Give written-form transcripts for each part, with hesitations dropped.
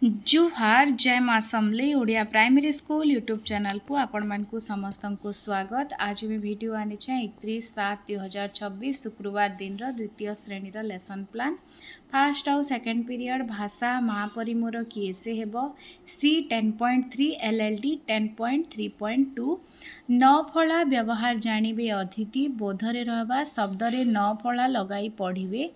जुहार जय माँ Samali Odia primary school YouTube channel को आपण मानकु समस्त को स्वागत। आज मैं वीडियो आनी 31/7/2026 शुक्रवार दिन द्वितीय श्रेणी लेसन प्लान फास्ट आउ सेकेंड पीरियड भाषा महापरी मोर किए से हेब सी 10.3 LLD 10.3.2 नफला व्यवहार जानिबे अतिथि बोधरे रहबा शब्दरे नफला लगाई पढ़िबे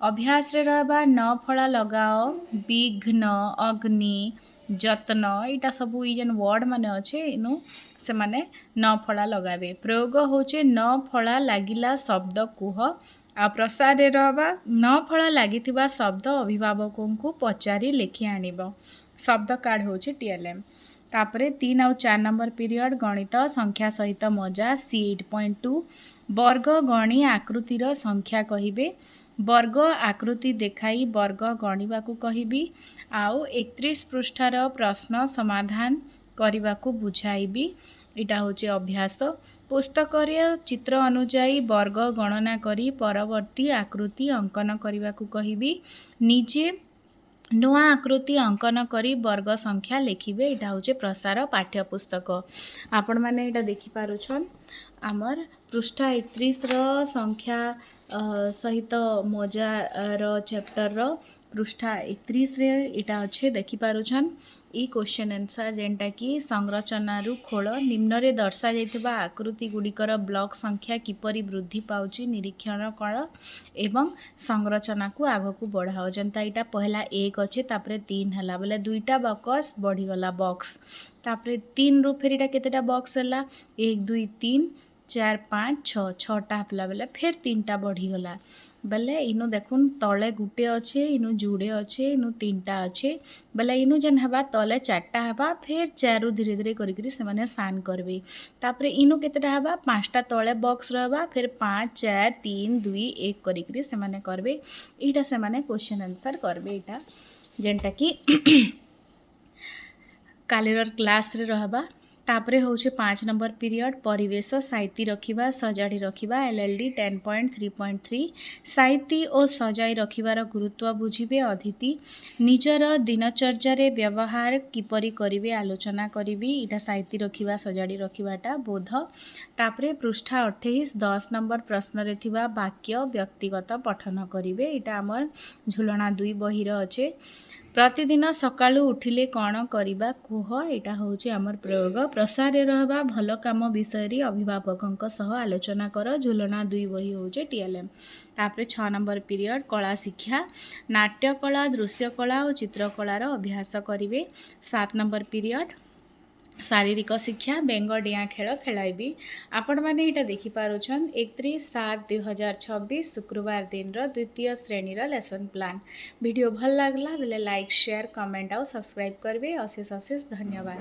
अभ्यास रे रहबा नफला लगाओ विघ्न अग्नि जत्न यहाँ सब जेन वर्ड माने अच्छे इनु से माने नफला लगाबे। प्रयोग होचे नफला लागिला शब्द कुह आ प्रसार रे रहबा नफला लागिथिबा शब्द अभिभावकों को पचारि लिखि आनिबो। शब्द कार्ड होचे TLM। तापरे 3 और 4 नंबर पीरियड गणित संख्या सहित मजा C8.2 वर्ग गणी आकृतिर संख्या कहिबे वर्ग आकृति देखाई वर्ग गणिबा को कहिबी आउ 31 पृष्ठार प्रश्न समाधान करने को बुझाइबी। इटा होचे अभ्यास पुस्तक चित्र अनुजाई वर्ग गणना करी परवर्ती आकृति अंकन करने को कहिबी निजे नुआ आकृति अंकन करी वर्ग संख्या लिखिबे। इटा होचे प्रसार पाठ्यपुस्तक आपण माने इटा देखि पारुछन आमर पृष्ठा 31 संख्या सहित मजार चैप्टर पृष्ठा 31 रे इटा अच्छे देखि पारुछन ई क्वेश्चन आंसर जेनटा कि संरचनारू खोल निम्न रे दर्शा जाइथिबा आकृति गुड़िकर ब्लॉक संख्या किपरि वृद्धि पाउची निरीक्षण कर एवं संरचना को आग को बढ़ाओ जनता इटा पहला 1 अच्छे तापरे 3 हला बोले दुईटा बॉक्स बढ़ी गला बॉक्स तापरे 3 रु फिर इटा केतेटा बॉक्स हला 1 2 3 4 5 6 6टा हला बोले फिर 3टा बढ़ी गला बोले इनु देखुन तले गुटे अच्छे इनु जुड़े अच्छे इनु 3टा अच्छे बोले इनु जेन हवा तले 4टा हवा फिर 4 धीरे धीरे करी से माने सान करबे तापरे इनु केतेटा हवा 5टा तले बॉक्स रहबा फिर 5 4 3 2 1 करी से माने करबे इटा से माने क्वेश्चन आंसर करबे इटा जेनटा कि कालीर क्लास रे रहबा। तापरे होचे 5 नंबर पीरियड परिवेश साइती रखिबा सजाड़ी रखिबा LLD 10.3.3 साइती और सजाई रखिबार गुरुत्व बुझिबे अतिथि निजर दिनचर्या रे व्यवहार किपरि करिवे आलोचना करिबी इटा साइती रखिबा सजाड़ी रखिबाटा बोध। तापरे पृष्ठा 28 10 नंबर प्रश्न रे थिबा वाक्य व्यक्तिगत पठन करिवे इटा हमर झुलना 2 बहिर अच्छे प्रतिदिन सकाळु उठिले कौन करिबा कुह इटा होचे आमर प्रयोग प्रसार रे रहबा भल काम विषय रे अभिभावकों सह आलोचना कर झुलना 2 बही होचे TLM। तापरे 6 नंबर पीरियड कला शिक्षा नाट्य कला दृश्य कला और चित्रकलार अभ्यास करिवे। 7 नंबर पीरियड शारीरिक शिक्षा बेंग डिया खेल खेलाइबी आपण मैंने यहाँ देखिपारुछन 31/7/2026 शुक्रवार दिन द्वितीय श्रेणी लेसन प्लान वीडियो भल लगला बेले लाइक शेयर कमेंट और सब्सक्राइब करेंगे। अशेष अशेष धन्यवाद।